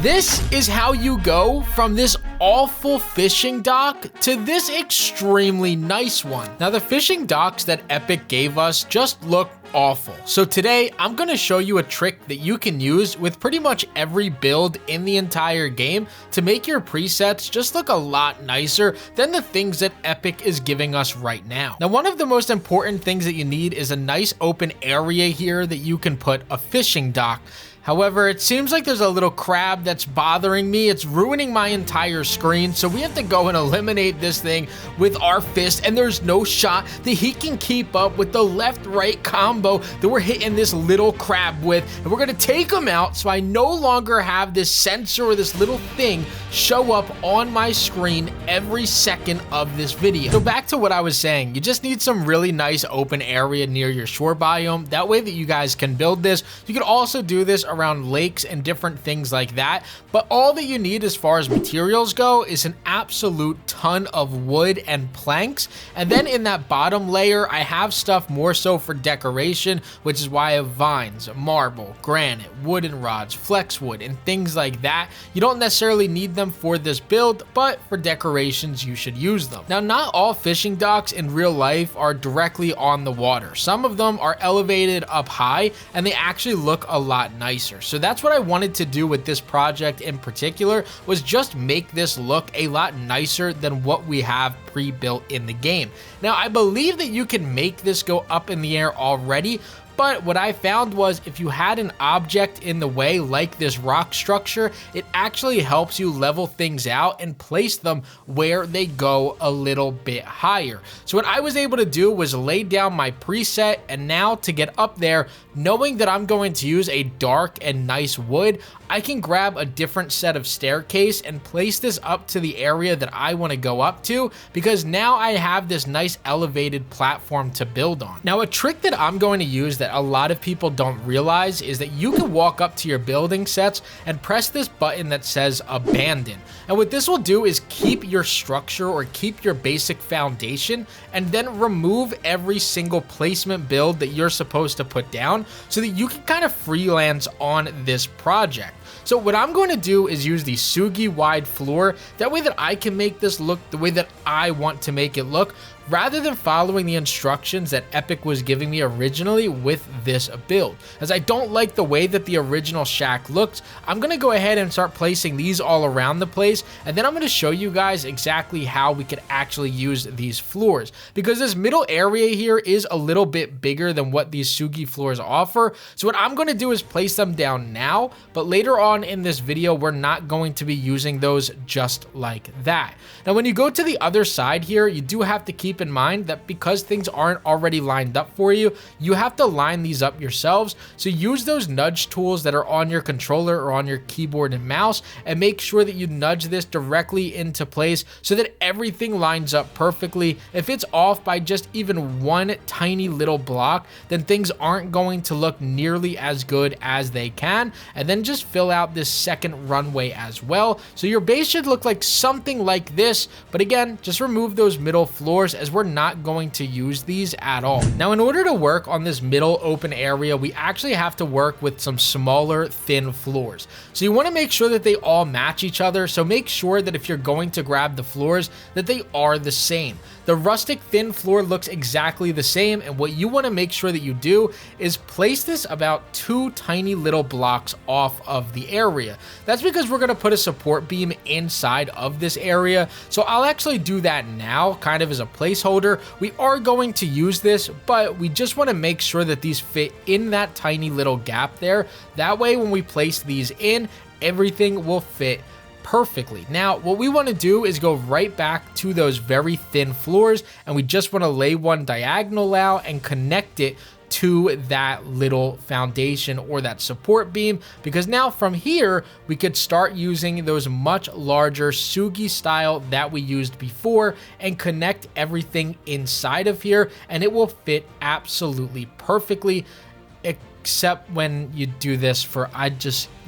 This is how you go from this awful fishing dock to this extremely nice one. Now, the fishing docks that Epic gave us just look awful. So today, I'm going to show you a trick that you can use with pretty much every build in the entire game to make your presets just look a lot nicer than the things that Epic is giving us right now. Now, one of the most important things that you need is a nice open area here that you can put a fishing dock. However, it seems like there's a little crab that's bothering me. It's ruining my entire screen, so we have to go and eliminate this thing with our fist, and there's no shot that he can keep up with the left-right combo that we're hitting this little crab with, and we're gonna take him out so I no longer have this sensor or this little thing show up on my screen every second of this video. So back to what I was saying, you just need some really nice open area near your shore biome. That way that you guys can build this. You can also do this around lakes and different things like that, but all that you need as far as materials go is an absolute ton of wood and planks. And then in that bottom layer, I have stuff more so for decoration, which is why I have vines, marble, granite, wooden rods, flex wood, and things like that. You don't necessarily need them for this build, but for decorations you should use them. Now, not all fishing docks in real life are directly on the water. Some of them are elevated up high and they actually look a lot nicer. So that's what I wanted to do with this project in particular, was just make this look a lot nicer than what we have pre-built in the game. Now, I believe that you can make this go up in the air already, but what I found was if you had an object in the way like this rock structure, it actually helps you level things out and place them where they go a little bit higher. So what I was able to do was lay down my preset, and now to get up there, knowing that I'm going to use a dark and nice wood, I can grab a different set of staircase and place this up to the area that I want to go up to, because now I have this nice elevated platform to build on. Now, a trick that I'm going to use that a lot of people don't realize is that you can walk up to your building sets and press this button that says abandon. And what this will do is keep your structure or keep your basic foundation, and then remove every single placement build that you're supposed to put down so that you can kind of freelance on this project. So what I'm going to do is use the Sugi wide floor. That way that I can make this look the way that I want to make it look, rather than following the instructions that Epic was giving me originally with this build. As I don't like the way that the original shack looked, I'm going to go ahead and start placing these all around the place, and then I'm going to show you guys exactly how we could actually use these floors, because this middle area here is a little bit bigger than what these Sugi floors offer. So what I'm going to do is place them down now, but later on in this video, we're not going to be using those just like that. Now, when you go to the other side here, you do have to keep in mind that because things aren't already lined up for you, you have to line these up yourselves. So use those nudge tools that are on your controller or on your keyboard and mouse, and make sure that you nudge this directly into place so that everything lines up perfectly. If it's off by just even one tiny little block, then things aren't going to look nearly as good as they can. And then just fill out this second runway as well. So your base should look like something like this, but again, just remove those middle floors, as we're not going to use these at all. Now, in order to work on this middle open area, we actually have to work with some smaller, thin floors. So you want to make sure that they all match each other. So make sure that if you're going to grab the floors, that they are the same. The rustic thin floor looks exactly the same, and what you want to make sure that you do is place this about 2 tiny little blocks off of the area. That's because we're going to put a support beam inside of this area. So I'll actually do that now, kind of as a placeholder. We are going to use this, but we just want to make sure that these fit in that tiny little gap there. That way, when we place these in, everything will fit perfectly. Now, what we want to do is go right back to those very thin floors, and we just want to lay one diagonal out and connect it to that little foundation or that support beam, because now from here we could start using those much larger Sugi style that we used before and connect everything inside of here, and it will fit absolutely perfectly, except when you do this for,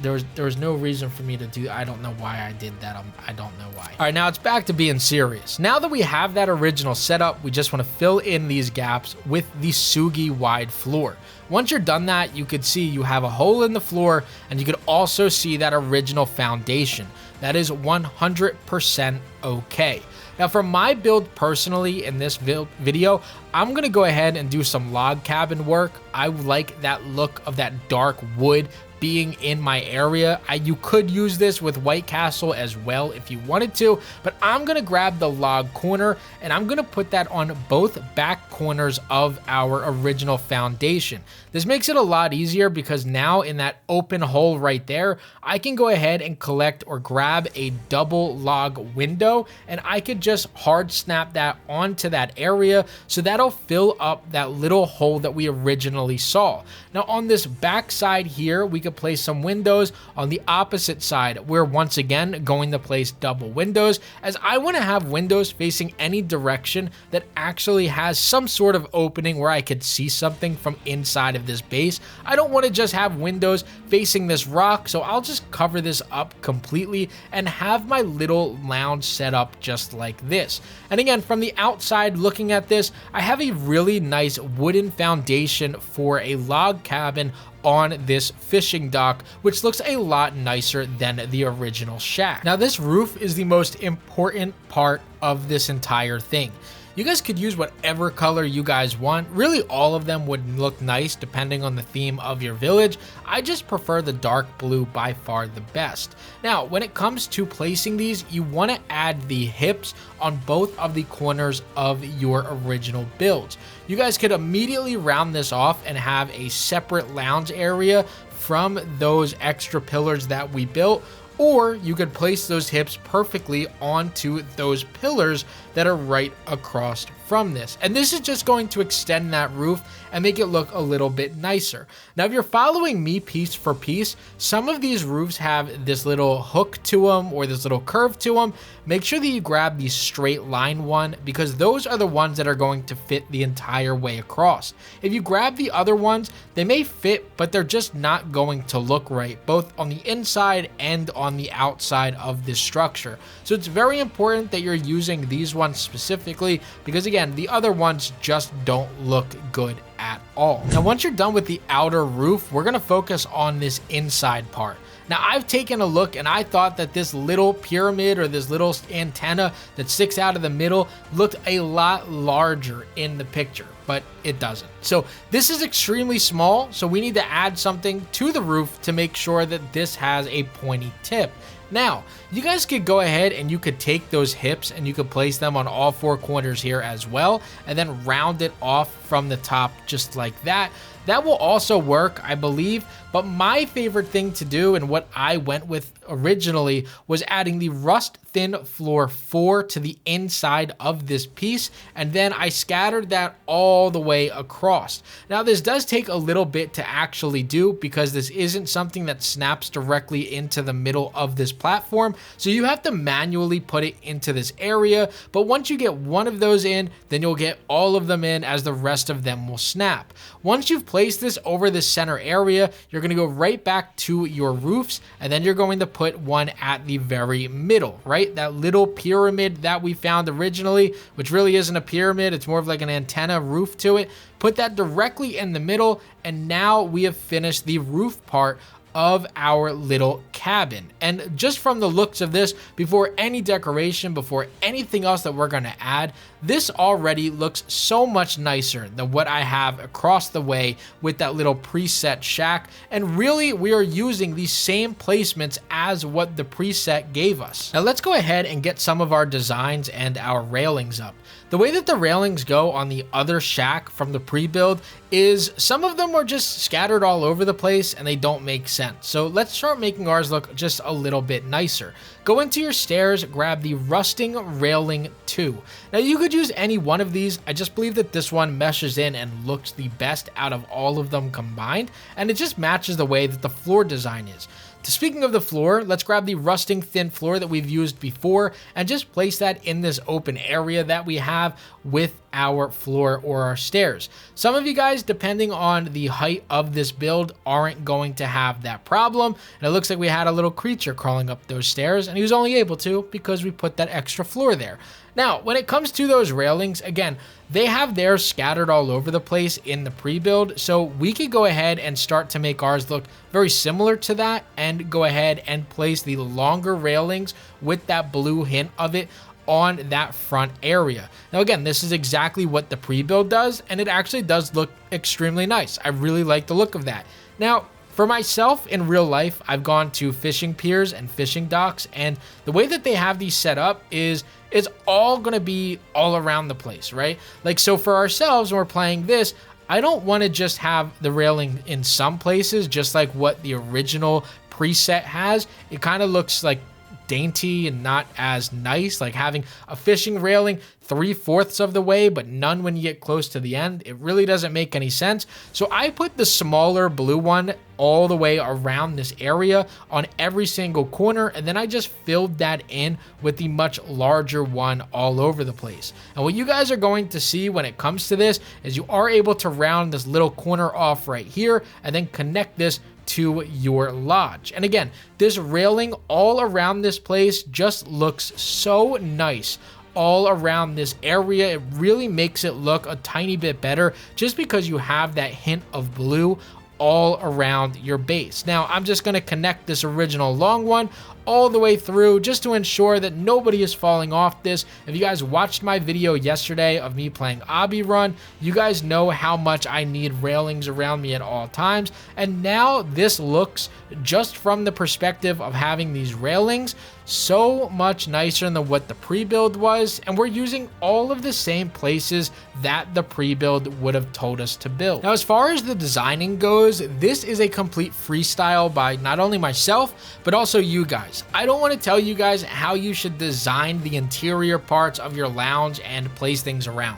there was no reason for me to do, I don't know why I did that. I don't know why. All right, now it's back to being serious. Now that we have that original setup, we just want to fill in these gaps with the Sugi wide floor. Once you're done that, you could see you have a hole in the floor, and you could also see that original foundation. That is 100% okay. Now for my build personally in this video, I'm going to go ahead and do some log cabin work. I like that look of that dark wood being in my area. You could use this with White Castle as well if you wanted to, but I'm going to grab the log corner and I'm going to put that on both back corners of our original foundation. This makes it a lot easier because now in that open hole right there, I can go ahead and collect or grab a double log window, and I could just hard snap that onto that area, so that'll fill up that little hole that we originally saw. Now on this back side here, we could place some windows. On the opposite side, we're once again going to place double windows, as I want to have windows facing any direction that actually has some sort of opening where I could see something from inside of this base. I don't want to just have windows facing this rock, so I'll just cover this up completely and have my little lounge set up just like this. And again, from the outside looking at this, I have a really nice wooden foundation for a log cabin on this fishing dock, which looks a lot nicer than the original shack. Now this roof is the most important part of this entire thing. You guys could use whatever color you guys want. Really, all of them would look nice depending on the theme of your village. I just prefer the dark blue by far the best. Now, when it comes to placing these, you want to add the hips on both of the corners of your original builds. You guys could immediately round this off and have a separate lounge area from those extra pillars that we built, or you could place those hips perfectly onto those pillars that are right across from this. And this is just going to extend that roof and make it look a little bit nicer. Now, if you're following me piece for piece, some of these roofs have this little hook to them or this little curve to them. Make sure that you grab the straight line one, because those are the ones that are going to fit the entire way across. If you grab the other ones, they may fit, but they're just not going to look right, both on the inside and on the outside of this structure. So it's very important that you're using these ones specifically, because again, the other ones just don't look good at all. Now, once you're done with the outer roof, we're going to focus on this inside part. Now, I've taken a look and I thought that this little pyramid or this little antenna that sticks out of the middle looked a lot larger in the picture, but it doesn't. So this is extremely small, so we need to add something to the roof to make sure that this has a pointy tip. Now, you guys could go ahead and you could take those hips and you could place them on all four corners here as well, and then round it off from the top just like that. That will also work, I believe, but my favorite thing to do and what I went with originally was adding the rust thin floor 4 to the inside of this piece, and then I scattered that all the way across. Now, this does take a little bit to actually do because this isn't something that snaps directly into the middle of this platform, so you have to manually put it into this area, but once you get one of those in, then you'll get all of them in, as the rest of them will snap. Once you've placed this over the center area, you're going to go right back to your roofs, and then you're going to put one at the very middle, right? That little pyramid that we found originally, which really isn't a pyramid, it's more of like an antenna roof to it. Put that directly in the middle, and now we have finished the roof part of our little cabin. And just from the looks of this, before any decoration, before anything else that we're going to add, this already looks so much nicer than what I have across the way with that little preset shack. And really, we are using the same placements as what the preset gave us. Now let's go ahead and get some of our designs and our railings up. The way that the railings go on the other shack from the pre-build is some of them are just scattered all over the place and they don't make sense. So let's start making ours look just a little bit nicer. Go into your stairs, grab the rusting railing 2. Now you could use any one of these. I just believe that this one meshes in and looks the best out of all of them combined, and it just matches the way that the floor design is. Speaking of the floor, let's grab the rusting thin floor that we've used before and just place that in this open area that we have with our floor or our stairs. Some of you guys, depending on the height of this build, aren't going to have that problem. And it looks like we had a little creature crawling up those stairs, and he was only able to because we put that extra floor there. Now, when it comes to those railings, again, they have theirs scattered all over the place in the pre-build, so we could go ahead and start to make ours look very similar to that and go ahead and place the longer railings with that blue hint of it on that front area. Now, again, this is exactly what the pre-build does, and it actually does look extremely nice. I really like the look of that. Now, for myself, in real life, I've gone to fishing piers and fishing docks, and the way that they have these set up is it's all going to be all around the place, right? Like, so for ourselves, when we're playing this, I don't want to just have the railing in some places, just like what the original preset has. It kind of looks like dainty and not as nice, like having a fishing railing 3/4 of the way but none when you get close to the end. It really doesn't make any sense. So I put the smaller blue one all the way around this area on every single corner, and then I just filled that in with the much larger one all over the place. And what you guys are going to see when it comes to this is you are able to round this little corner off right here and then connect this to your lodge. And again, this railing all around this place just looks so nice all around this area. It really makes it look a tiny bit better just because you have that hint of blue all around your base. Now, I'm just going to connect this original long one all the way through just to ensure that nobody is falling off this. If you guys watched my video yesterday of me playing Obby Run, you guys know how much I need railings around me at all times. And now this looks, just from the perspective of having these railings, so much nicer than what the pre-build was. And we're using all of the same places that the pre-build would have told us to build. Now, as far as the designing goes, this is a complete freestyle by not only myself, but also you guys. I don't want to tell you guys how you should design the interior parts of your lounge and place things around.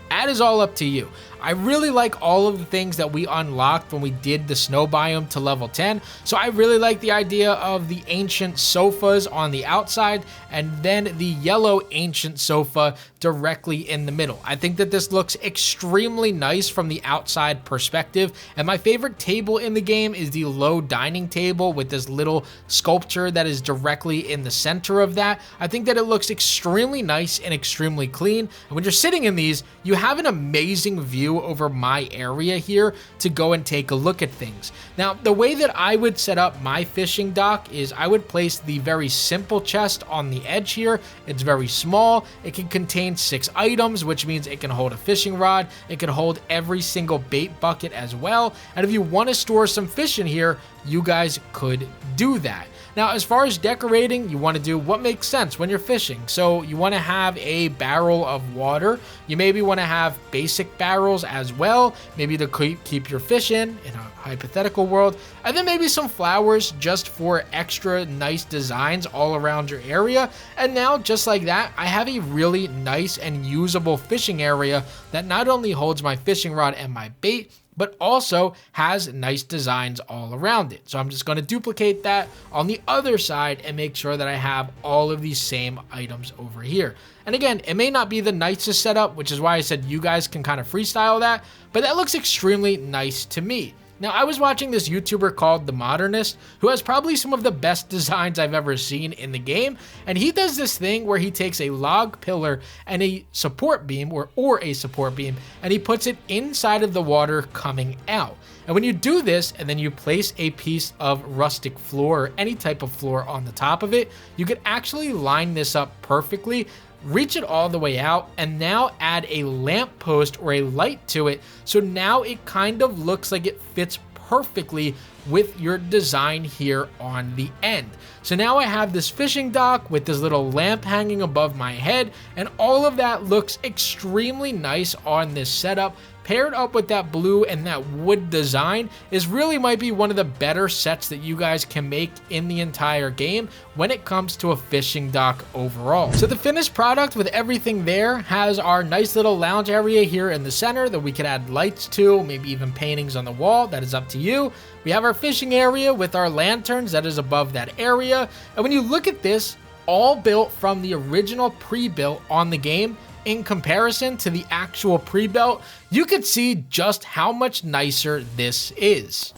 That is all up to you. I really like all of the things that we unlocked when we did the snow biome to level 10. So I really like the idea of the ancient sofas on the outside and then the yellow ancient sofa directly in the middle. I think that this looks extremely nice from the outside perspective. And my favorite table in the game is the low dining table with this little sculpture that is directly in the center of that. I think that it looks extremely nice and extremely clean. And when you're sitting in these, you have an amazing view over my area here to go and take a look at things. Now, the way that I would set up my fishing dock is I would place the very simple chest on the edge here. It's very small. It can contain 6 items, which means it can hold a fishing rod. It can hold every single bait bucket as well. And if you want to store some fish in here, you guys could do that. Now, as far as decorating, you want to do what makes sense when you're fishing. So you want to have a barrel of water. You maybe want to have basic barrels as well, maybe to keep your fish in a hypothetical world. And then maybe some flowers just for extra nice designs all around your area. And now, just like that, I have a really nice and usable fishing area that not only holds my fishing rod and my bait, but also has nice designs all around it. So I'm just going to duplicate that on the other side and make sure that I have all of these same items over here. And again, it may not be the nicest setup, which is why I said you guys can kind of freestyle that, but that looks extremely nice to me. Now, I was watching this YouTuber called The Modernist, who has probably some of the best designs I've ever seen in the game, and he does this thing where he takes a log pillar and a support beam, or a support beam, and he puts it inside of the water coming out. And when you do this, and then you place a piece of rustic floor or any type of floor on the top of it, you can actually line this up perfectly, reach it all the way out, and now add a lamp post or a light to it. So now it kind of looks like it fits perfectly with your design here on the end. So now I have this fishing dock with this little lamp hanging above my head, and all of that looks extremely nice on this setup. Paired up with that blue and that wood design is really might be one of the better sets that you guys can make in the entire game when it comes to a fishing dock overall. So the finished product with everything there has our nice little lounge area here in the center that we could add lights to, maybe even paintings on the wall. That is up to you. We have our fishing area with our lanterns that is above that area. And when you look at this, all built from the original pre-built on the game, in comparison to the actual pre-built, you could see just how much nicer this is.